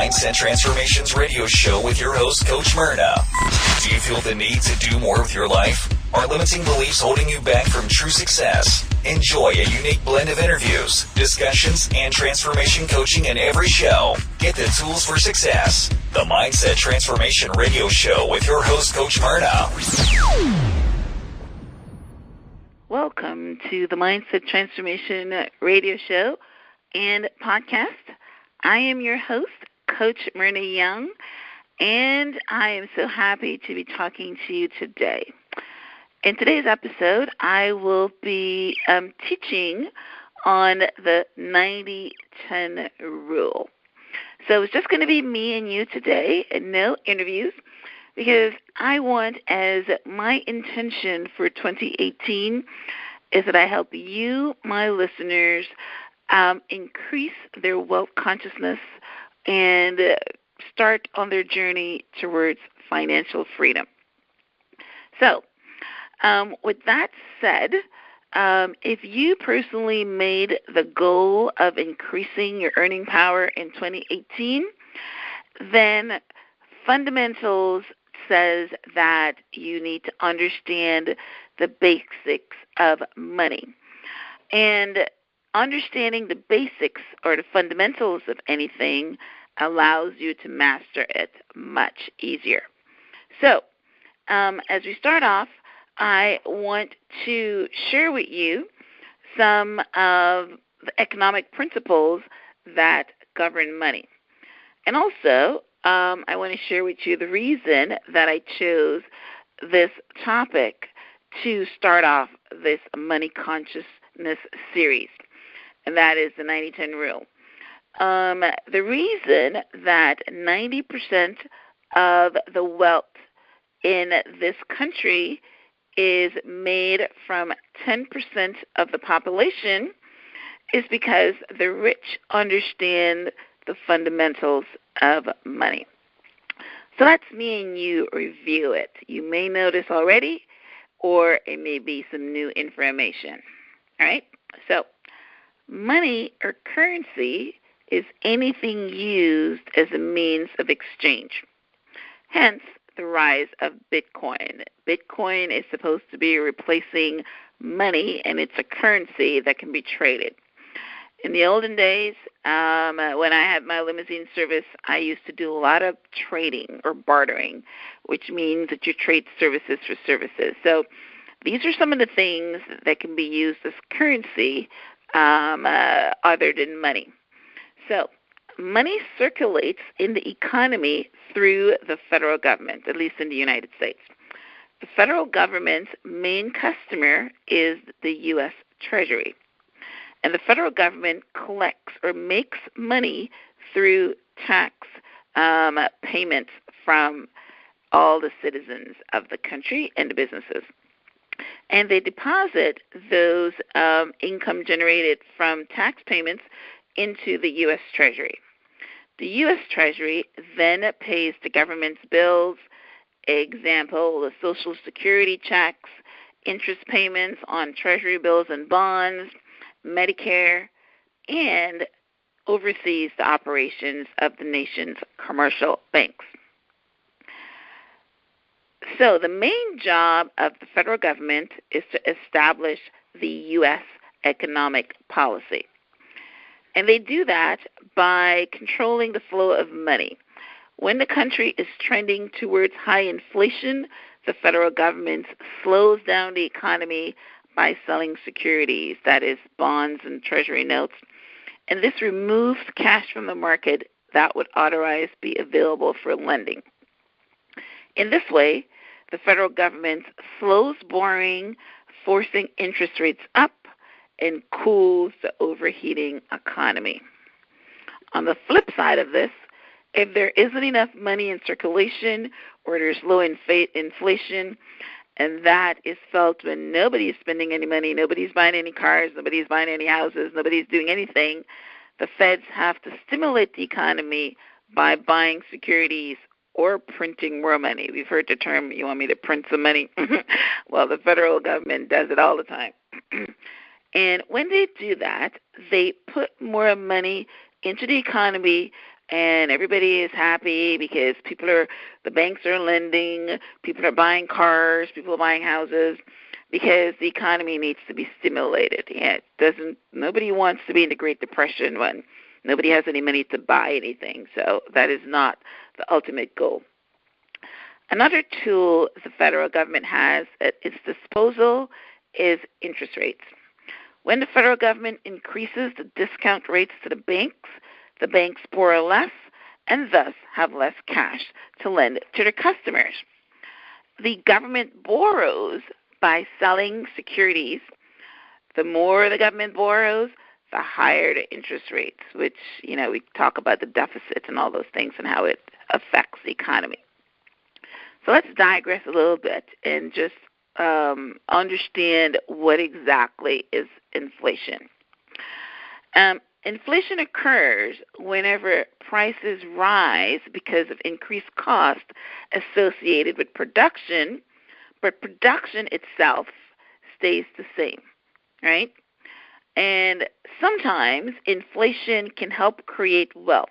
Mindset Transformations radio show with your host, Coach Myrna. Do you feel the need to do more with your life? Are limiting beliefs holding you back from true success? Enjoy a unique blend of interviews, discussions, and transformation coaching in every show. Get the tools for success. The Mindset Transformation radio show with your host, Coach Myrna. Welcome to the Mindset Transformation radio show and podcast. I am your host, Coach Myrna Young, and I am so happy to be talking to you today. In today's episode, I will be teaching on the 90-10 rule. So it's just going to be me and you today and no interviews, because I want, as my intention for 2018 is that I help you, my listeners, increase their wealth consciousness and start on their journey towards financial freedom. So, with that said, if you personally made the goal of increasing your earning power in 2018, then fundamentals says that you need to understand the basics of money. And understanding the basics or the fundamentals of anything allows you to master it much easier. So, as we start off, I want to share with you some of the economic principles that govern money. And also, I want to share with you the reason that I chose this topic to start off this money consciousness series, and that is the 90-10 rule. The reason that 90% of the wealth in this country is made from 10% of the population is because the rich understand the fundamentals of money. So let's me and you review it. You may know this already, or it may be some new information. All right? So money or currency is anything used as a means of exchange. Hence, the rise of Bitcoin. Bitcoin is supposed to be replacing money, and it's a currency that can be traded. In the olden days, when I had my limousine service, I used to do a lot of trading or bartering, which means that you trade services for services. So these are some of the things that can be used as currency other than money. So money circulates in the economy through the federal government, at least in the United States. The federal government's main customer is the U.S. Treasury. And the federal government collects or makes money through tax payments from all the citizens of the country and the businesses. And they deposit those income generated from tax payments into the U.S. Treasury. The U.S. Treasury then pays the government's bills, example, the Social Security checks, interest payments on Treasury bills and bonds, Medicare, and oversees the operations of the nation's commercial banks. So the main job of the federal government is to establish the U.S. economic policy. And they do that by controlling the flow of money. When the country is trending towards high inflation, the federal government slows down the economy by selling securities, that is, bonds and treasury notes. And this removes cash from the market that would otherwise be available for lending. In this way, the federal government slows borrowing, forcing interest rates up, and cools the overheating economy. On the flip side of this, if there isn't enough money in circulation or there's low inflation, and that is felt when nobody is spending any money, nobody's buying any cars, nobody's buying any houses, nobody's doing anything, the feds have to stimulate the economy by buying securities or printing more money. We've heard the term, you want me to print some money? Well, the federal government does it all the time. And when they do that, they put more money into the economy and everybody is happy because the banks are lending, people are buying cars, people are buying houses, because the economy needs to be stimulated. Yeah, nobody wants to be in the Great Depression when nobody has any money to buy anything. So that is not the ultimate goal. Another tool the federal government has at its disposal is interest rates. When the federal government increases the discount rates to the banks borrow less and thus have less cash to lend to their customers. The government borrows by selling securities. The more the government borrows, the higher the interest rates, which, we talk about the deficit and all those things and how it affects the economy. So let's digress a little bit and just understand what exactly is inflation. Inflation occurs whenever prices rise because of increased cost associated with production, but production itself stays the same, right? And sometimes inflation can help create wealth,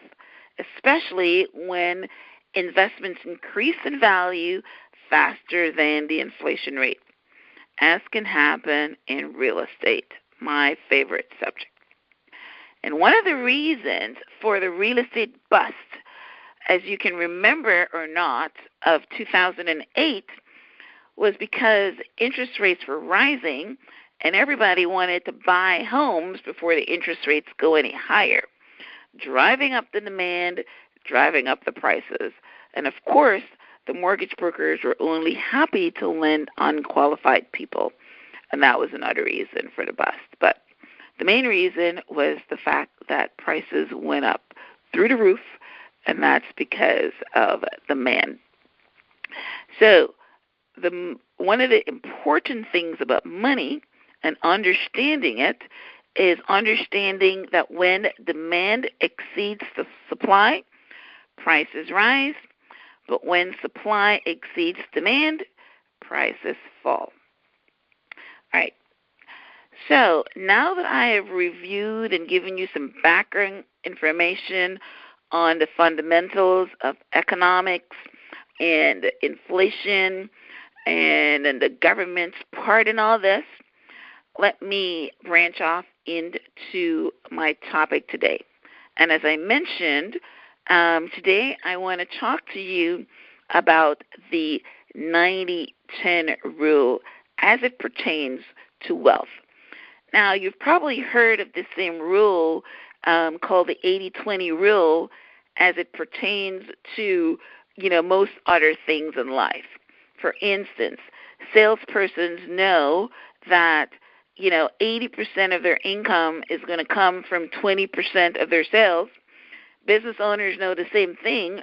especially when investments increase in value faster than the inflation rate, as can happen in real estate, my favorite subject. And one of the reasons for the real estate bust, as you can remember or not, of 2008 was because interest rates were rising and everybody wanted to buy homes before the interest rates go any higher, driving up the demand, driving up the prices. And of course, the mortgage brokers were only happy to lend unqualified people, and that was another reason for the bust. But the main reason was the fact that prices went up through the roof, and that's because of demand. So one of the important things about money and understanding it is understanding that when demand exceeds the supply, prices rise, but when supply exceeds demand, prices fall. All right. So now that I have reviewed and given you some background information on the fundamentals of economics and inflation and the government's part in all this, let me branch off into my topic today. And as I mentioned, today I want to talk to you about the 90-10 rule as it pertains to wealth. Now, you've probably heard of this same rule called the 80-20 rule as it pertains to, most other things in life. For instance, salespersons know that, 80% of their income is going to come from 20% of their sales. Business owners know the same thing,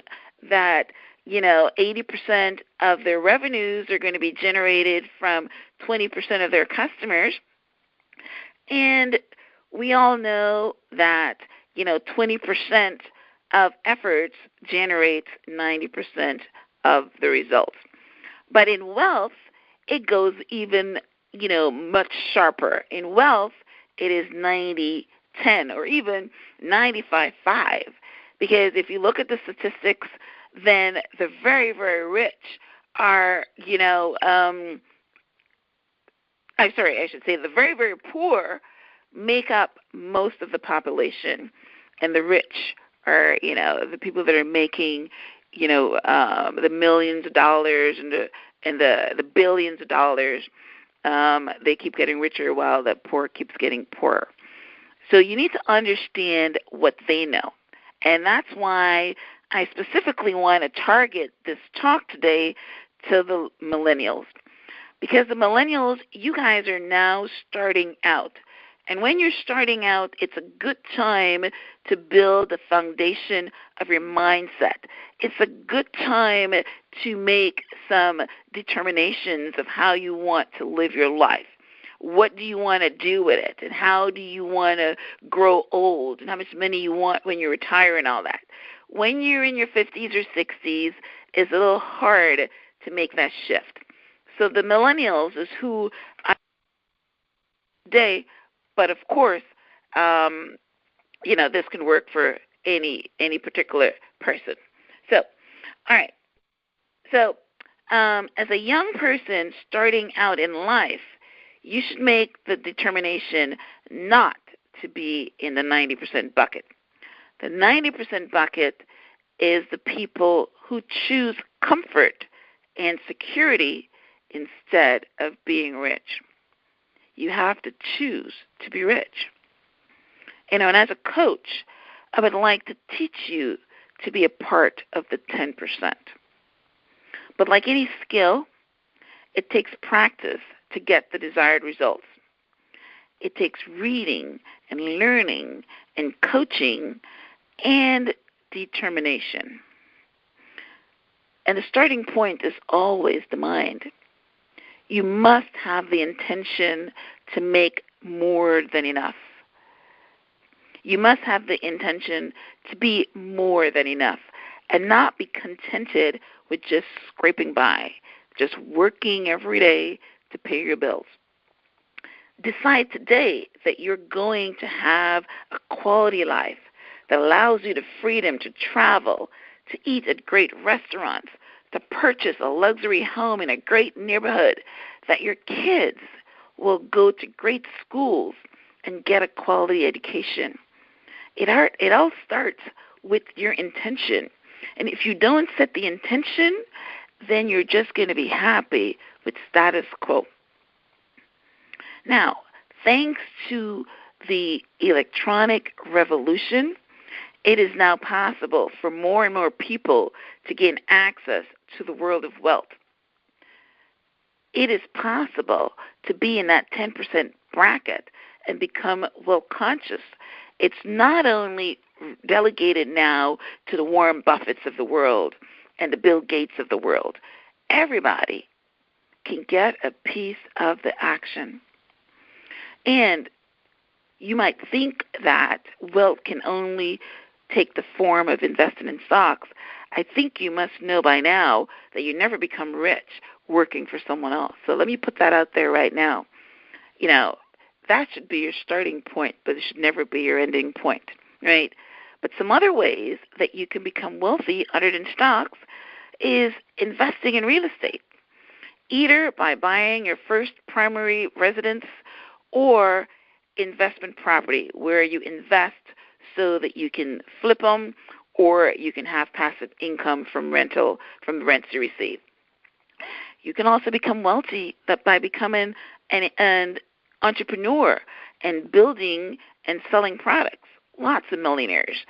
that 80% of their revenues are going to be generated from 20% of their customers. And we all know that, 20% of efforts generates 90% of the results. But in wealth, it goes even, much sharper. In wealth, it is 90-10 or even 95-5. Because if you look at the statistics, then the very, very rich are, the very, very poor make up most of the population, and the rich are, the people that are making, the millions of dollars and the billions of dollars. They keep getting richer while the poor keeps getting poorer. So you need to understand what they know. And that's why I specifically want to target this talk today to the millennials. Because the millennials, you guys are now starting out. And when you're starting out, it's a good time to build the foundation of your mindset. It's a good time to make some determinations of how you want to live your life. What do you want to do with it? And how do you want to grow old? And how much money you want when you retire and all that. When you're in your 50s or 60s, it's a little hard to make that shift. So the millennials is who I today. But, of course, this can work for any particular person. So, all right. So, as a young person starting out in life, you should make the determination not to be in the 90% bucket. The 90% bucket is the people who choose comfort and security instead of being rich. You have to choose to be rich. And as a coach, I would like to teach you to be a part of the 10%. But like any skill, it takes practice to get the desired results. It takes reading and learning and coaching and determination. And the starting point is always the mind. You must have the intention to make more than enough. You must have the intention to be more than enough and not be contented with just scraping by, just working every day to pay your bills. Decide today that you're going to have a quality life that allows you the freedom to travel, to eat at great restaurants, to purchase a luxury home in a great neighborhood, that your kids will go to great schools and get a quality education. It all starts with your intention. And if you don't set the intention, then you're just going to be happy with status quo. Now, thanks to the electronic revolution, it is now possible for more and more people to gain access to the world of wealth. It is possible to be in that 10% bracket and become wealth conscious. It's not only delegated now to the Warren Buffetts of the world and the Bill Gates of the world. Everybody can get a piece of the action. And you might think that wealth can only take the form of investing in stocks. I think you must know by now that you never become rich working for someone else. So let me put that out there right now. That should be your starting point, but it should never be your ending point, right? But some other ways that you can become wealthy other than stocks is investing in real estate, either by buying your first primary residence or investment property where you invest so that you can flip them or you can have passive income from the rents you receive. You can also become wealthy by becoming an entrepreneur and building and selling products. Lots of millionaires,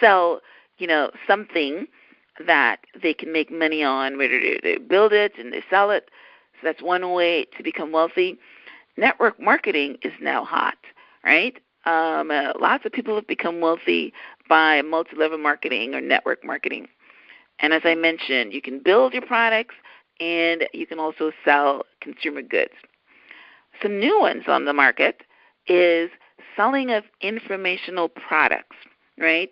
sell, something that they can make money on, whether they build it and they sell it. So that's one way to become wealthy. Network marketing is now hot, right? Lots of people have become wealthy by multi-level marketing or network marketing. And as I mentioned, you can build your products and you can also sell consumer goods. Some new ones on the market is selling of informational products, right?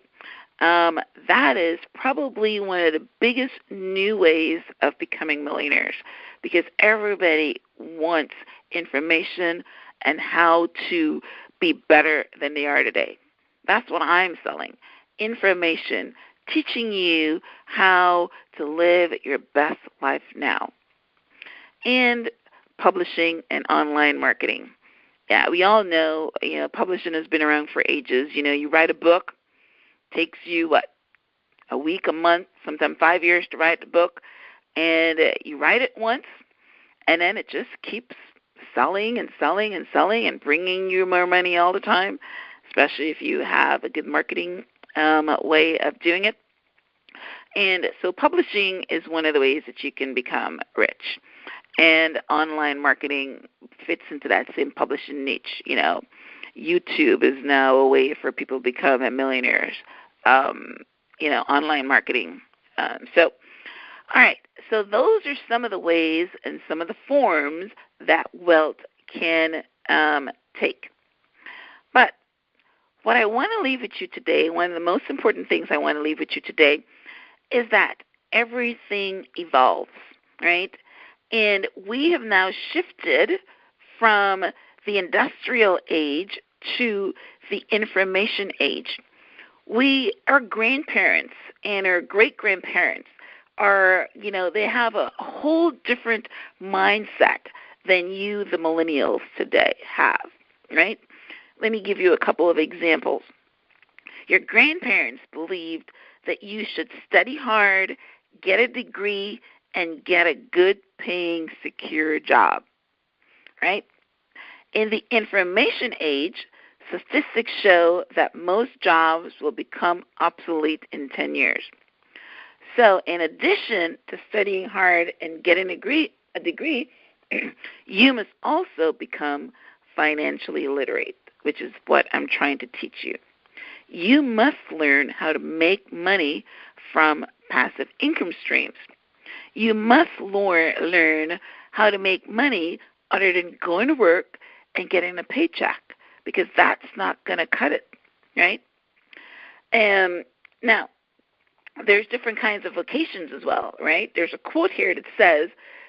That is probably one of the biggest new ways of becoming millionaires because everybody wants information and how to be better than they are today. That's what I'm selling, information, teaching you how to live your best life now. And publishing and online marketing. Yeah, we all know, publishing has been around for ages. You write a book, takes you, a week, a month, sometimes 5 years to write the book, and you write it once, and then it just keeps selling and selling and selling and bringing you more money all the time, especially if you have a good marketing way of doing it. And so publishing is one of the ways that you can become rich. And online marketing fits into that same publishing niche. YouTube is now a way for people to become millionaires. Online marketing. All right. So those are some of the ways and some of the forms that wealth can take. But what I want to leave with you today, one of the most important things I want to leave with you today, is that everything evolves, right? And we have now shifted from the industrial age to the information age. Our grandparents and our great-grandparents they have a whole different mindset than you, the millennials, today have, right? Let me give you a couple of examples. Your grandparents believed that you should study hard, get a degree, and get a good-paying, secure job, right? In the information age, statistics show that most jobs will become obsolete in 10 years. So in addition to studying hard and getting a degree, you must also become financially literate, which is what I'm trying to teach you. You must learn how to make money from passive income streams. You must learn how to make money other than going to work and getting a paycheck, because that's not going to cut it, right? Now, there's different kinds of vocations as well, right? There's a quote here that says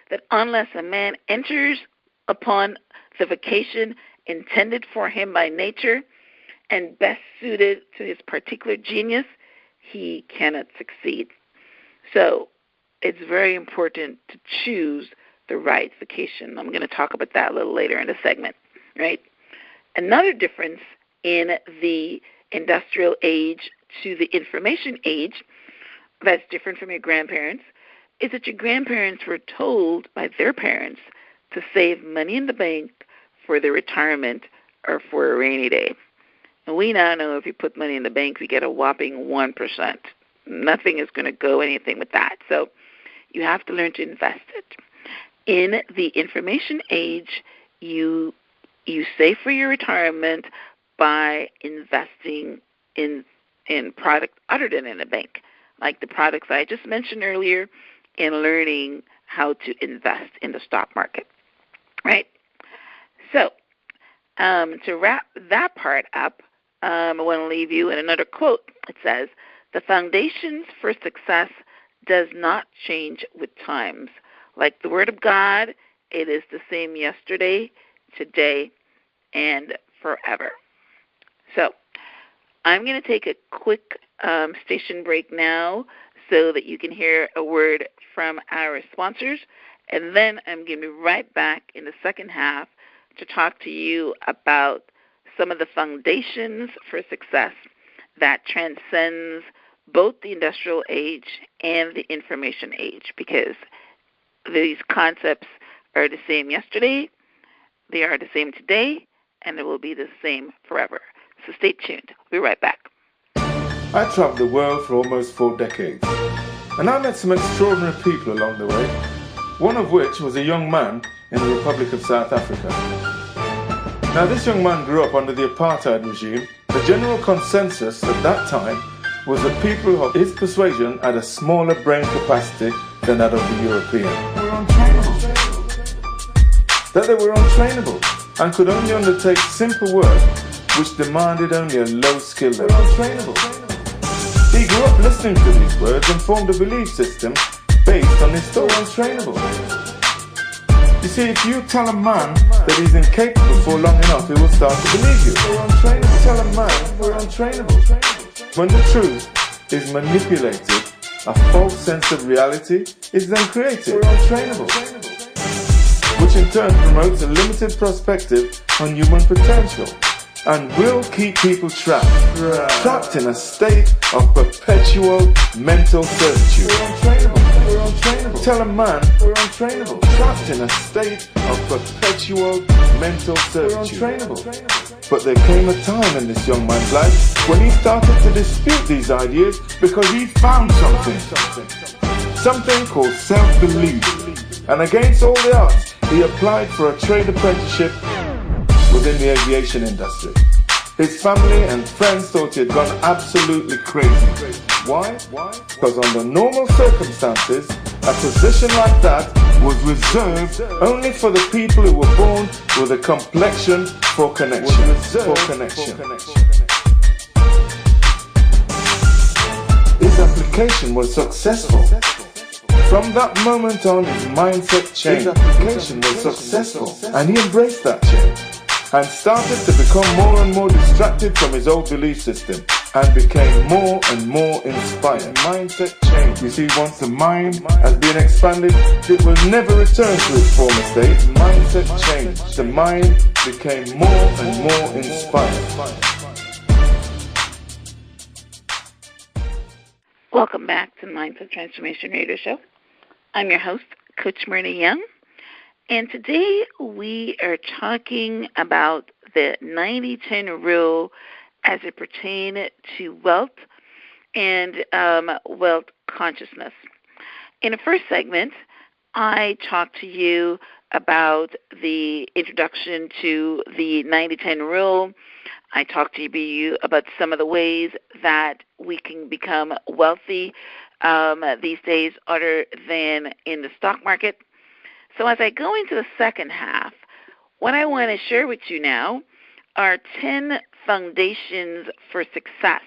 that unless a man enters upon the vocation intended for him by nature and best suited to his particular genius, he cannot succeed. So it's very important to choose the right vocation. I'm going to talk about that a little later in the segment, right? Another difference in the industrial age to the information age that's different from your grandparents is that your grandparents were told by their parents to save money in the bank for their retirement or for a rainy day. And we now know if you put money in the bank, we get a whopping 1%. Nothing is going to go anything with that. So you have to learn to invest it. In the information age, you save for your retirement by investing in product other than in a bank, like the products I just mentioned earlier, and learning how to invest in the stock market, right? So to wrap that part up, I want to leave you in another quote. It says, "The foundations for success does not change with times. Like the Word of God, it is the same yesterday, today, and forever." So I'm going to take a quick station break now so that you can hear a word from our sponsors, and then I'm going to be right back in the second half to talk to you about some of the foundations for success that transcends both the industrial age and the information age, because these concepts are the same yesterday, they are the same today, and they will be the same forever. So stay tuned. We'll be right back. I traveled the world for almost 4 decades, and I met some extraordinary people along the way, one of which was a young man in the Republic of South Africa. Now, this young man grew up under the apartheid regime. The general consensus at that time was that people of his persuasion had a smaller brain capacity than that of the European. That they were untrainable and could only undertake simple work which demanded only a low skill level. He grew up listening to these words and formed a belief system based on his thoughts. Untrainable. You see, if you tell a man that he's incapable for long enough, he will start to believe you. Tell a man we're untrainable. When the truth is manipulated, a false sense of reality is then created. We're untrainable. Which in turn promotes a limited perspective on human potential and will keep people trapped in a state of perpetual mental servitude. We're untrainable. Tell a man we're untrainable. Trapped in a state of perpetual mental servitude. But there came a time in this young man's life when he started to dispute these ideas because he found something called self-belief. And against all the odds, he applied for a trade apprenticeship within the aviation industry. His family and friends thought he had gone absolutely crazy. Why? Because under normal circumstances, a position like that was reserved only for the people who were born with a complexion for connection. His application was successful. From that moment on, his mindset changed. His application was successful, and he embraced that change. and started to become more and more distracted from his old belief system and became more and more inspired. Mindset change. You see, once the mind has been expanded, it will never return to its former state. Mindset change. The mind became more and more inspired. Welcome back to the Mindset Transformation Radio Show. I'm your host, Coach Myrna Young, and today we are talking about the 90-10 rule as it pertains to wealth and wealth consciousness. In the first segment, I talked to you about the introduction to the 90-10 rule. I talked to you about some of the ways that we can become wealthy these days other than in the stock market. So as I go into the second half, what I want to share with you now are 10 foundations for success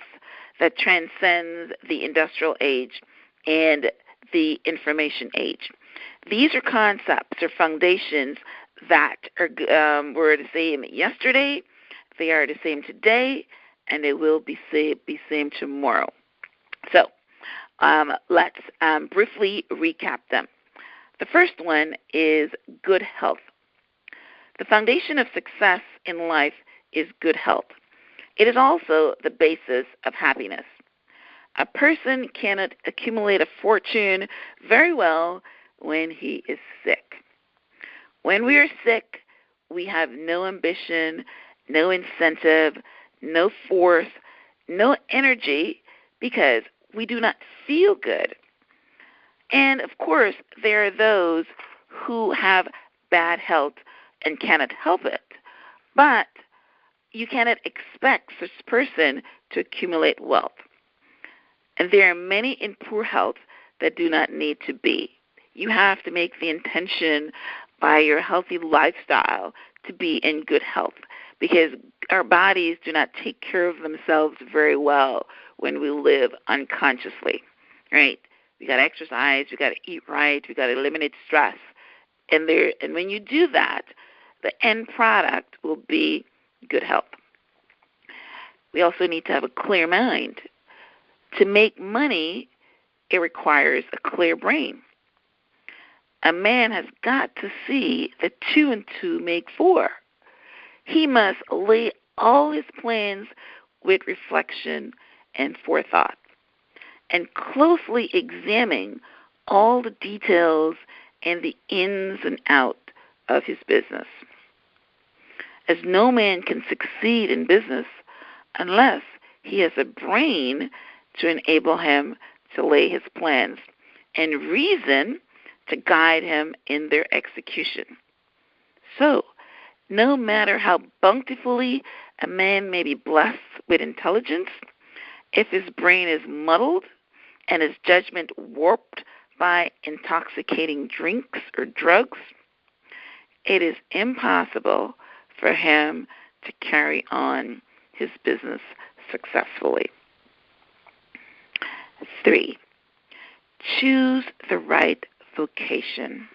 that transcends the industrial age and the information age. These are concepts or foundations that were the same yesterday, they are the same today, and they will be same tomorrow. So let's briefly recap them. The first one is good health. The foundation of success in life is good health. It is also the basis of happiness. A person cannot accumulate a fortune very well when he is sick. When we are sick, we have no ambition, no incentive, no force, no energy, because we do not feel good. And, of course, there are those who have bad health and cannot help it. But you cannot expect such a person to accumulate wealth. And there are many in poor health that do not need to be. You have to make the intention by your healthy lifestyle to be in good health, because our bodies do not take care of themselves very well when we live unconsciously, right? We got to exercise, we got to eat right, we got to eliminate stress. And when you do that, the end product will be good health. We also need to have a clear mind. To make money, it requires a clear brain. A man has got to see that 2 and 2 make 4. He must lay all his plans with reflection and forethought, and closely examine all the details and the ins and outs of his business. As no man can succeed in business unless he has a brain to enable him to lay his plans and reason to guide him in their execution. So, no matter how bountifully a man may be blessed with intelligence, if his brain is muddled and his judgment warped by intoxicating drinks or drugs, it is impossible for him to carry on his business successfully. 3, choose the right vocation.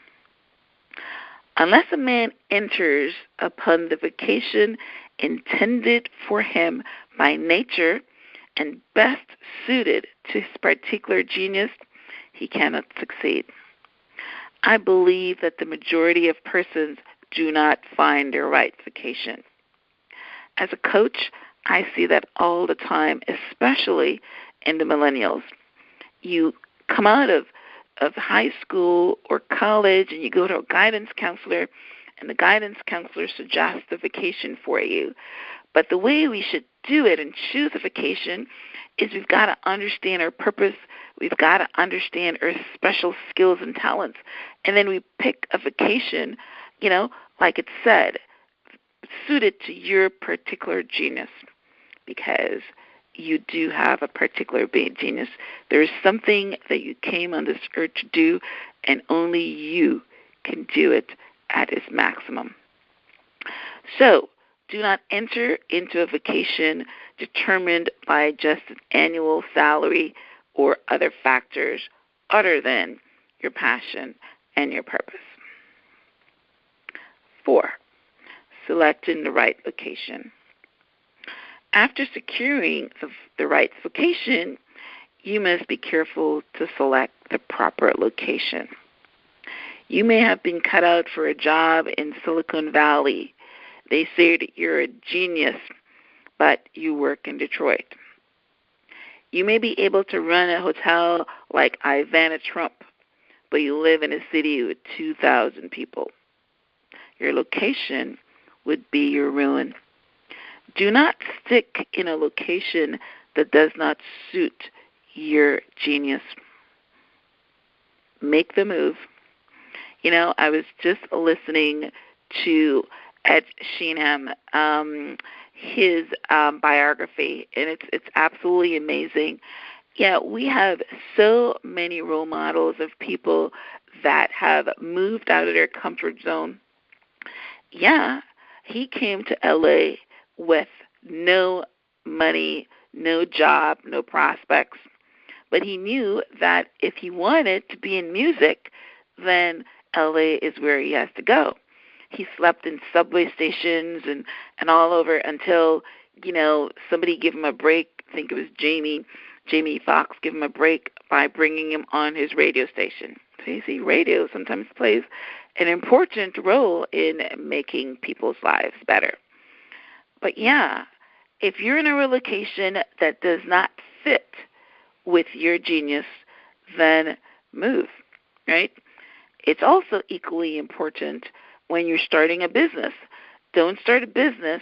Unless a man enters upon the vocation intended for him by nature and best suited to his particular genius, he cannot succeed. I believe that the majority of persons do not find their right vocation. As a coach, I see that all the time, especially in the millennials. You come out of high school or college and you go to a guidance counselor, and the guidance counselor suggests a vocation for you. But the way we should do it and choose a vocation is we've got to understand our purpose. We've got to understand our special skills and talents. And then we pick a vocation, like it said, suited to your particular genius, because you do have a particular genius. There is something that you came on this earth to do, and only you can do it at its maximum. So, do not enter into a vocation determined by just an annual salary or other factors other than your passion and your purpose. 4, selecting the right location. After securing the right location, you must be careful to select the proper location. You may have been cut out for a job in Silicon Valley. They say that you're a genius, but you work in Detroit. You may be able to run a hotel like Ivana Trump, but you live in a city with 2,000 people. Your location would be your ruin. Do not stick in a location that does not suit your genius. Make the move. You know, I was just listening to Ed Sheeran, his biography, and it's absolutely amazing. Yeah, we have so many role models of people that have moved out of their comfort zone. Yeah, he came to LA with no money, no job, no prospects. But he knew that if he wanted to be in music, then LA is where he has to go. He slept in subway stations and all over until, you know, somebody gave him a break. I think it was Jamie Foxx gave him a break by bringing him on his radio station. So you see, radio sometimes plays an important role in making people's lives better. But yeah, if you're in a location that does not fit with your genius, then move, right? It's also equally important when you're starting a business. Don't start a business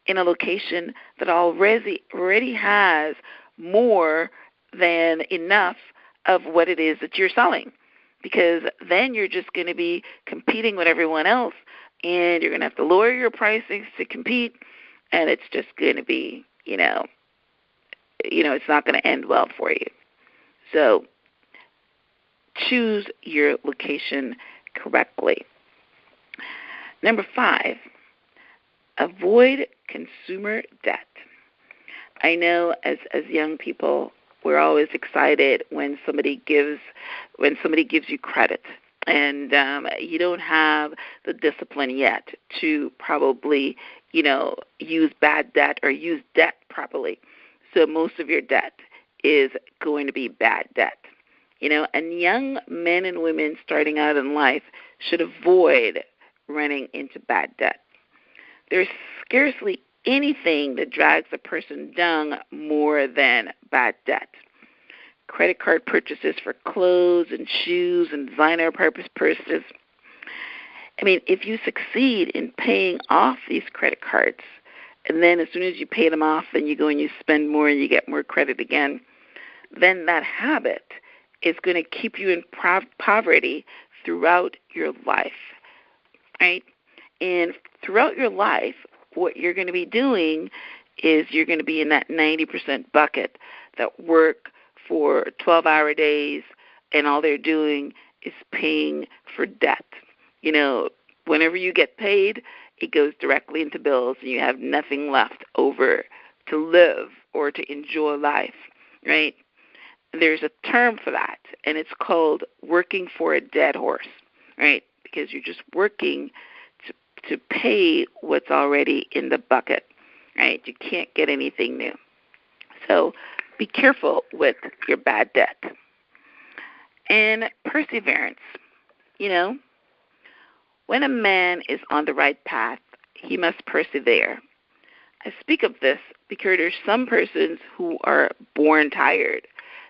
in a location that already has more than enough of what it is that you're selling, because then you're just going to be competing with everyone else, and you're going to have to lower your prices to compete, and it's just going to be, it's not going to end well for you. So choose your location correctly. Number 5, avoid consumer debt. I know as young people, we're always excited when somebody gives you credit, and you don't have the discipline yet to probably, use bad debt or use debt properly. So most of your debt is going to be bad debt. And young men and women starting out in life should avoid running into bad debt. There's scarcely anything that drags a person down more than bad debt. Credit card purchases for clothes and shoes and designer purchases. I mean, if you succeed in paying off these credit cards, and then as soon as you pay them off, then you go and you spend more and you get more credit again, then that habit is going to keep you in poverty throughout your life, right? And throughout your life, what you're going to be doing is you're going to be in that 90% bucket that work for 12-hour days, and all they're doing is paying for debt. Whenever you get paid, it goes directly into bills, and you have nothing left over to live or to enjoy life, right? There's a term for that, and it's called working for a dead horse, right? Because you're just working to pay what's already in the bucket, right? You can't get anything new. So be careful with your bad debt. And perseverance. When a man is on the right path, he must persevere. I speak of this because there's some persons who are born tired.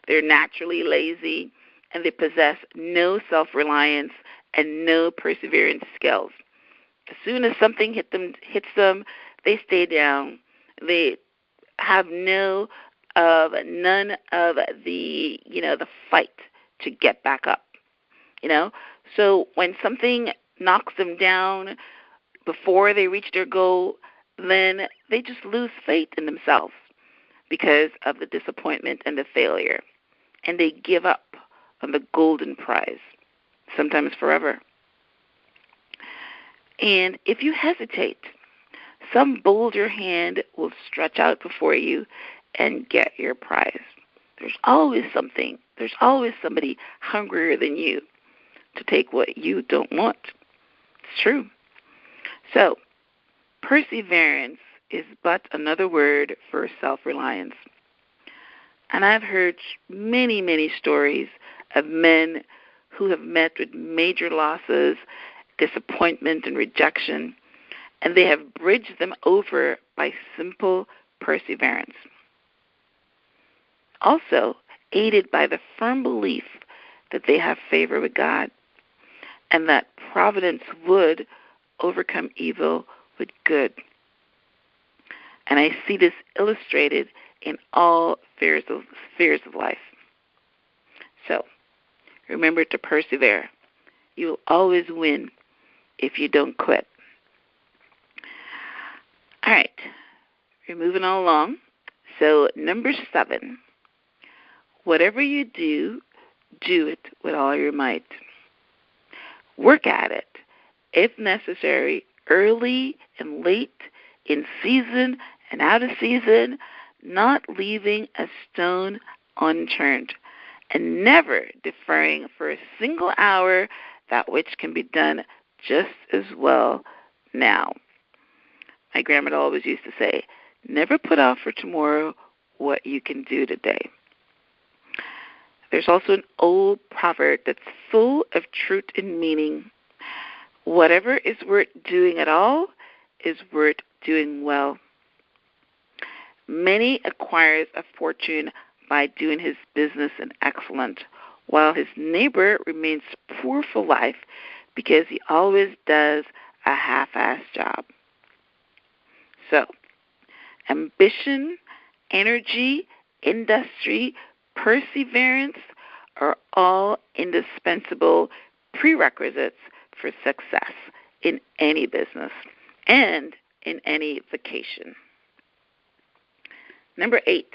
They're naturally lazy, and they possess no self-reliance and no perseverance skills. As soon as something hits them, they stay down. They have none of the the fight to get back up. So when something knocks them down before they reach their goal, then they just lose faith in themselves because of the disappointment and the failure, and they give up on the golden prize, sometimes forever. And if you hesitate, some bolder hand will stretch out before you and get your prize. There's always somebody hungrier than you to take what you don't want. It's true. So Perseverance is but another word for self-reliance. And I've heard many, many stories of men who have met with major losses, disappointment, and rejection, and they have bridged them over by simple perseverance. Also, aided by the firm belief that they have favor with God and that providence would overcome evil with good. And I see this illustrated in all spheres of life. So, remember to persevere. You will always win if you don't quit. All right, we're moving on along. So, number 7, whatever you do, do it with all your might. Work at it, if necessary, early and late, in season and out of season, not leaving a stone unturned, and never deferring for a single hour that which can be done just as well now. My grandmother always used to say, never put off for tomorrow what you can do today. There's also an old proverb that's full of truth and meaning. Whatever is worth doing at all is worth doing well. Many acquires a fortune by doing his business in excellence, while his neighbor remains poor for life because he always does a half-assed job. So, ambition, energy, industry, perseverance are all indispensable prerequisites for success in any business and in any vocation. Number 8,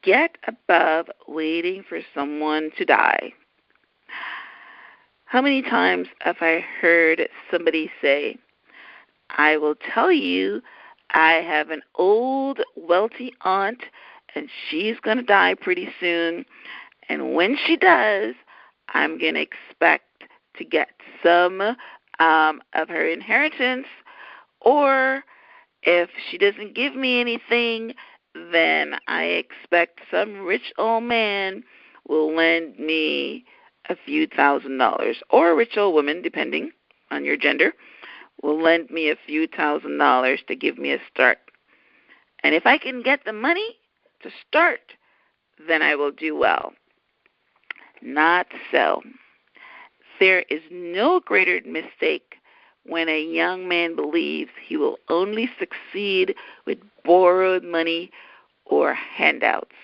get above waiting for someone to die. How many times have I heard somebody say, I will tell you, I have an old, wealthy aunt, and she's going to die pretty soon, and when she does, I'm going to expect to get some of her inheritance, or if she doesn't give me anything, then I expect some rich old man will lend me a few $1,000s, or a rich old woman, depending on your gender, will lend me a few $1,000s to give me a start. And if I can get the money to start, then I will do well. Not so. There is no greater mistake when a young man believes he will only succeed with borrowed money or handouts.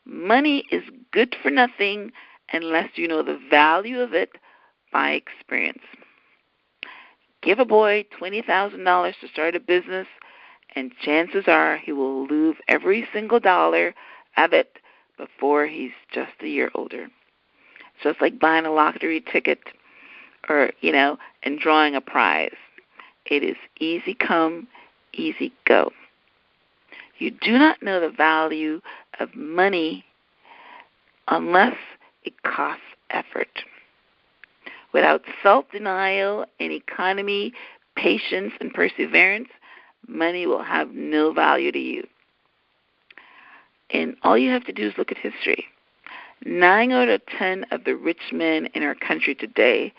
Money is good for nothing unless you know the value of it by experience. Give a boy $20,000 to start a business, and chances are he will lose every single dollar of it before he's just a year older. So it's like buying a lottery ticket or, and drawing a prize. It is easy come, easy go. You do not know the value of money unless it costs effort. Without self-denial and economy, patience, and perseverance, money will have no value to you. And all you have to do is look at history. 9 out of 10 of the rich men in our country today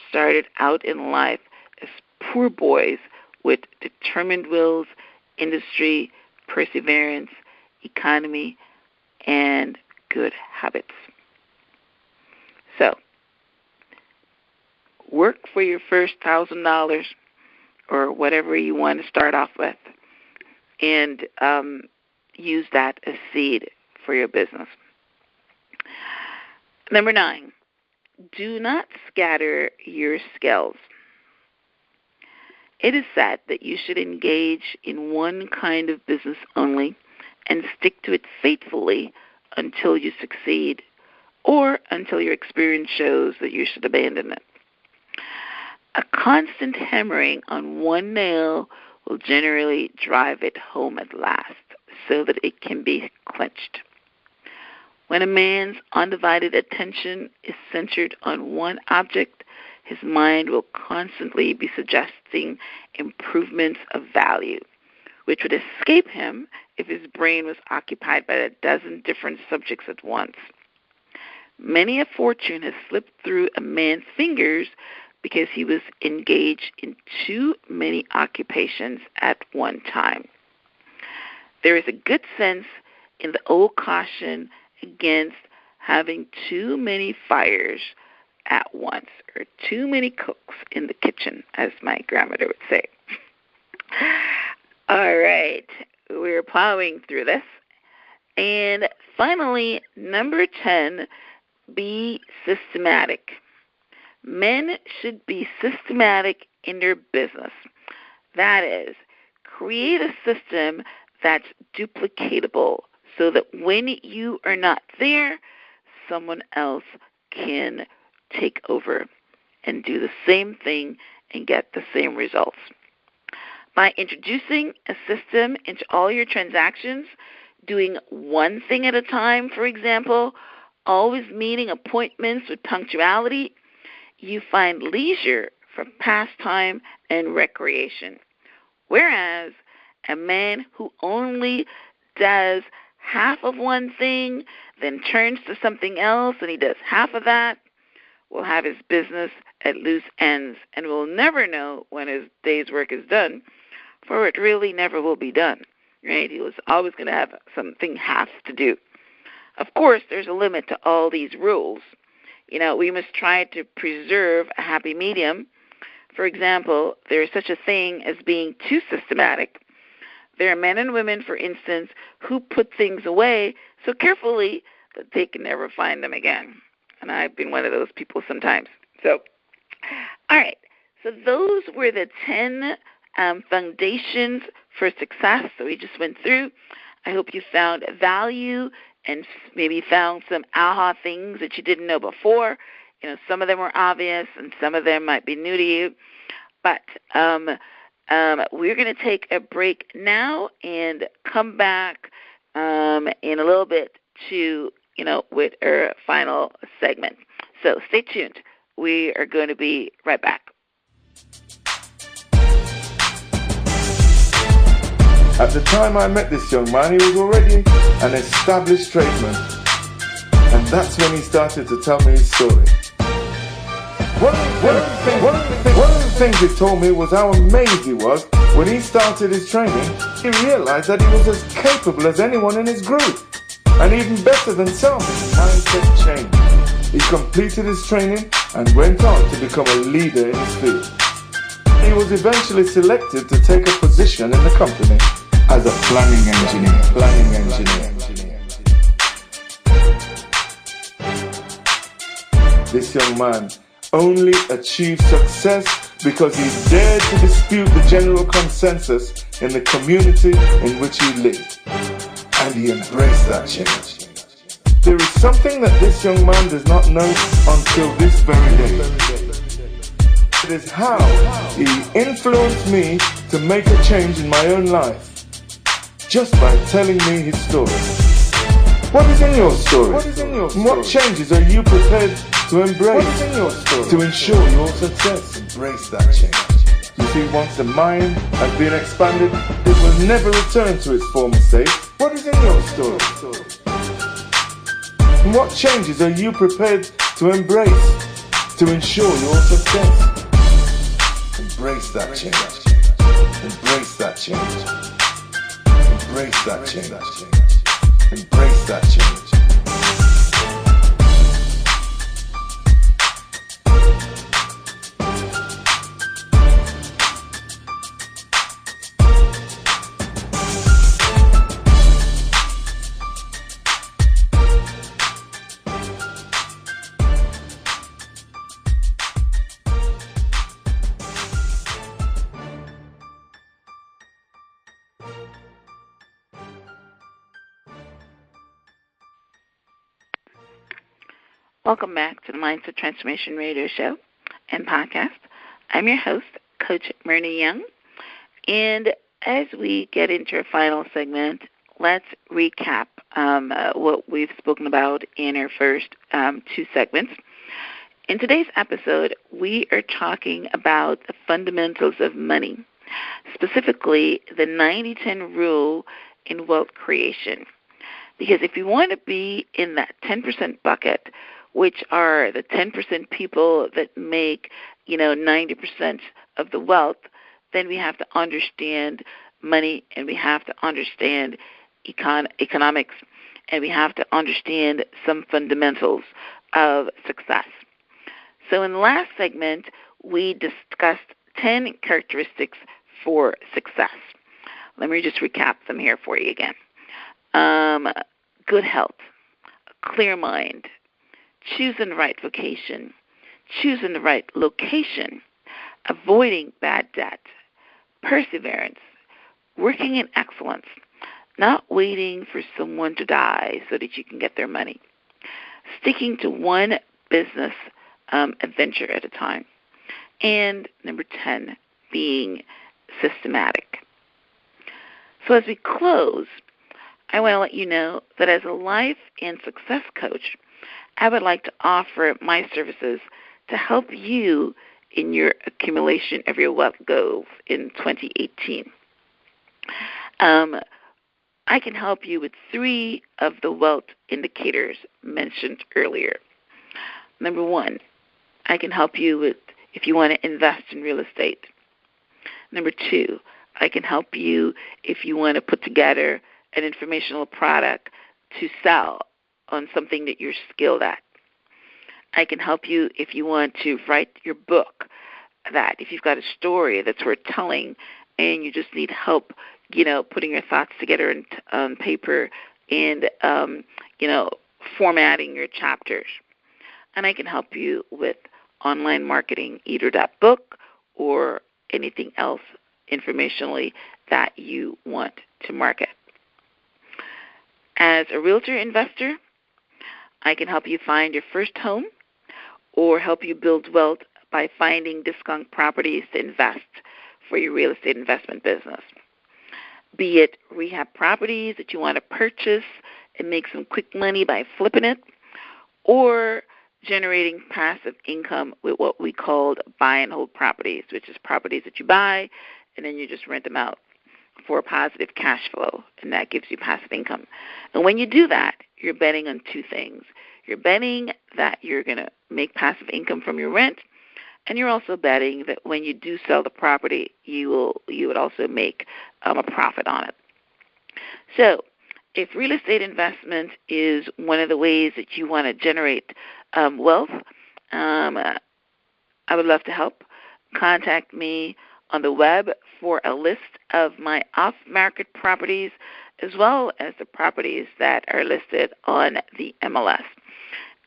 started out in life as poor boys with determined wills, industry, perseverance, economy, and good habits. So, work for your first $1,000 or whatever you want to start off with, and use that as seed for your business. Number 9, do not scatter your skills. It is said that you should engage in one kind of business only and stick to it faithfully until you succeed or until your experience shows that you should abandon it. A constant hammering on one nail will generally drive it home at last so that it can be clenched. When a man's undivided attention is centered on one object, his mind will constantly be suggesting improvements of value, which would escape him if his brain was occupied by a dozen different subjects at once. Many a fortune has slipped through a man's fingers because he was engaged in too many occupations at one time. There is a good sense in the old caution against having too many fires at once, or too many cooks in the kitchen, as my grandmother would say. All right, we're plowing through this. And finally, number 10, be systematic. Men should be systematic in their business. That is, create a system that's duplicatable so that when you are not there, someone else can take over and do the same thing and get the same results. By introducing a system into all your transactions, doing one thing at a time, for example, always meeting appointments with punctuality, you find leisure for pastime and recreation. Whereas a man who only does half of one thing, then turns to something else and he does half of that, will have his business at loose ends and will never know when his day's work is done, for it really never will be done, right? He was always going to have something half to do. Of course, there's a limit to all these rules. We must try to preserve a happy medium. For example, there is such a thing as being too systematic. There are men and women, for instance, who put things away so carefully that they can never find them again. And I've been one of those people sometimes. So, all right. So those were the 10 foundations for success that we just went through. I hope you found value and maybe found some aha things that you didn't know before. Some of them were obvious and some of them might be new to you. But we're going to take a break now and come back in a little bit to, with our final segment. So stay tuned. We are going to be right back. At the time I met this young man, he was already an established tradesman. And that's when he started to tell me his story. One of the things he told me was how amazed he was when he started his training. He realized that he was as capable as anyone in his group, and even better than some. His mindset changed. He completed his training and went on to become a leader in his field. He was eventually selected to take a position in the company as a planning engineer. This young man only achieved success because he dared to dispute the general consensus in the community in which he lived. And he embraced that change. There is something that this young man does not know until this very day. It is how he influenced me to make a change in my own life just by telling me his story. What is in your story? What changes are you prepared to embrace to ensure your success? Embrace that change. You see, once the mind has been expanded, it will never return to its former state. What is in your story? What changes are you prepared to embrace to ensure your success? Embrace that change. Embrace that change. Embrace that change. Embrace that change. Welcome back to the Mindset Transformation Radio Show and Podcast. I'm your host, Coach Myrna Young. And as we get into our final segment, let's recap what we've spoken about in our first two segments. In today's episode, we are talking about the fundamentals of money, specifically the 90-10 rule in wealth creation. Because if you want to be in that 10% bucket, which are the 10% people that make, 90% of the wealth, then we have to understand money, and we have to understand economics, and we have to understand some fundamentals of success. So in the last segment, we discussed 10 characteristics for success. Let me just recap them here for you again. Good health, a clear mind, choosing the right vocation, choosing the right location, avoiding bad debt, perseverance, working in excellence, not waiting for someone to die so that you can get their money, sticking to one business adventure at a time, and number 10, being systematic. So as we close, I want to let you know that as a life and success coach, I would like to offer my services to help you in your accumulation of your wealth goals in 2018. I can help you with 3 of the wealth indicators mentioned earlier. Number 1, I can help you with if you want to invest in real estate. Number 2, I can help you if you want to put together an informational product to sell on something that you're skilled at. I can help you if you want to write your book, that if you've got a story that's worth telling and you just need help, putting your thoughts together on paper and, formatting your chapters. And I can help you with online marketing, either that book or anything else informationally that you want to market. As a realtor investor, I can help you find your first home or help you build wealth by finding discount properties to invest for your real estate investment business. Be it rehab properties that you want to purchase and make some quick money by flipping it, or generating passive income with what we called buy and hold properties, which is properties that you buy and then you just rent them out for a positive cash flow, and that gives you passive income. And when you do that, you're betting on 2 things. You're betting that you're going to make passive income from your rent, and you're also betting that when you do sell the property, you would also make a profit on it. So if real estate investment is one of the ways that you want to generate wealth, I would love to help. Contact me on the web for a list of my off-market properties as well as the properties that are listed on the MLS.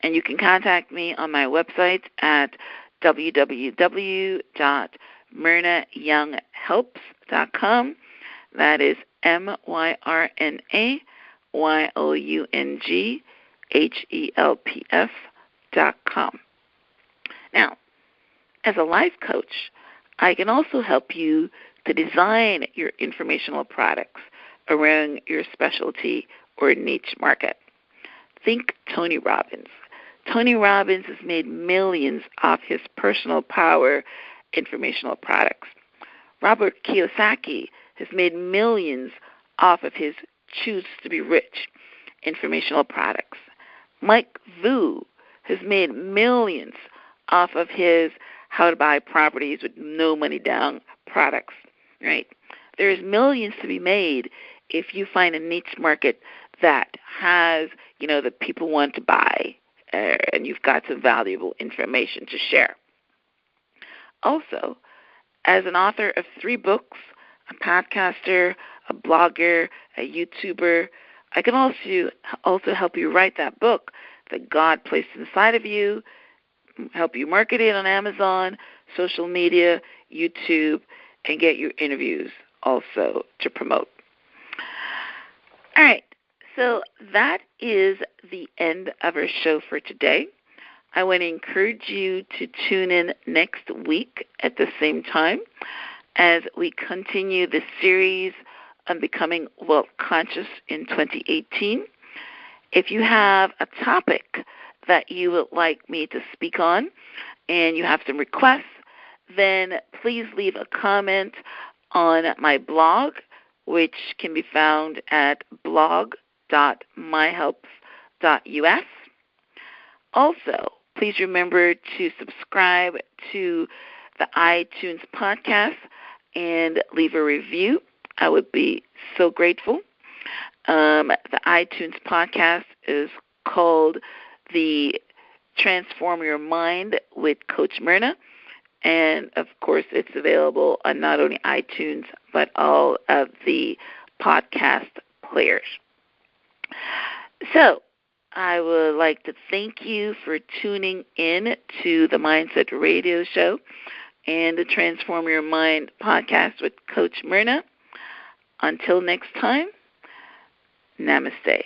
And you can contact me on my website at www.myrnayounghelps.com. That is MYRNAYOUNGHELPS.com. Now, as a life coach, I can also help you to design your informational products around your specialty or niche market. Think Tony Robbins. Tony Robbins has made millions off his personal power informational products. Robert Kiyosaki has made millions off of his Choose to be Rich informational products. Mike Vu has made millions off of his How to Buy Properties with No Money Down products, right? There's millions to be made if you find a niche market that has, that people want to buy, and you've got some valuable information to share. Also, as an author of 3 books, a podcaster, a blogger, a YouTuber, I can also help you write that book that God placed inside of you, help you market it on Amazon, social media, YouTube, and get your interviews also to promote. All right, so that is the end of our show for today. I want to encourage you to tune in next week at the same time as we continue the series on becoming wealth conscious in 2018. If you have a topic that you would like me to speak on and you have some requests, then please leave a comment on my blog, which can be found at blog.myhelps.us. Also, please remember to subscribe to the iTunes podcast and leave a review. I would be so grateful. The iTunes podcast is called the Transform Your Mind with Coach Myrna. And, of course, it's available on not only iTunes, but all of the podcast players. So, I would like to thank you for tuning in to the Mindset Radio Show and the Transform Your Mind podcast with Coach Myrna. Until next time, namaste.